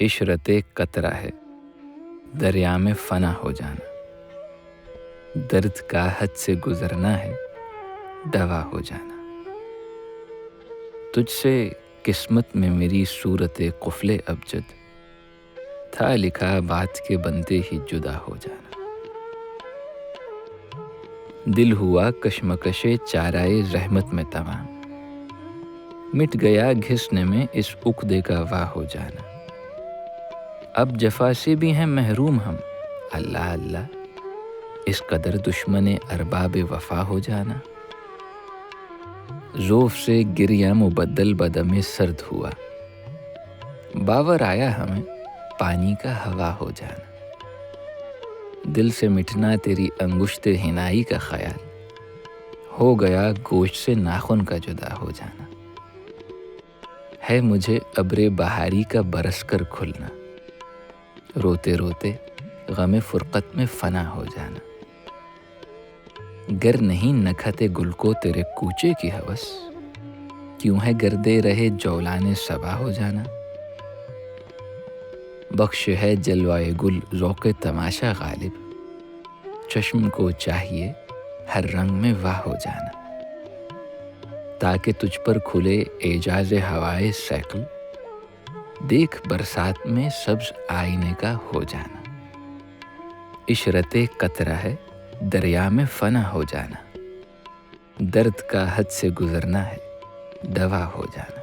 इशरते कतरा है, दरिया में फना हो जाना। दर्द का हद से गुजरना है, दवा हो जाना। तुझसे किस्मत में मेरी सूरत कुफले अबजद, था लिखा बात के बनते ही जुदा हो जाना। दिल हुआ कशमकशे चाराए रहमत में तमाम, मिट गया घिसने में इस उक़्दे का वाह हो जाना। अब जफा से भी हैं महरूम हम, अल्लाह अल्लाह, इस कदर दुश्मने अरबाब वफा हो जाना। ज़ोफ़ से गिरिया मुबद्दल बदमे सर्द हुआ, बावर आया हमें पानी का हवा हो जाना। दिल से मिटना तेरी अंगुश्ते हिनाई का ख्याल, हो गया गोश्त से नाखून का जुदा हो जाना। है मुझे अब्रे बहारी का बरस कर खुलना, रोते रोते गमे फुरकत में फ़ना हो जाना। गर नहीं नखते गुल को तेरे कूचे की हवस, क्यों है गर्दे रहे जौलाने सबा हो जाना। बख्श है जलवाए गुल ज़ौक़े तमाशा गालिब, चश्म को चाहिए हर रंग में वाह हो जाना। ताकि तुझ पर खुले एजाज़े हवाए सैक़ल, देख बरसात में सब्ज़ आईने का हो जाना। इशरते कतरा है, दरिया में फ़ना हो जाना। दर्द का हद से गुज़रना है, दवा हो जाना।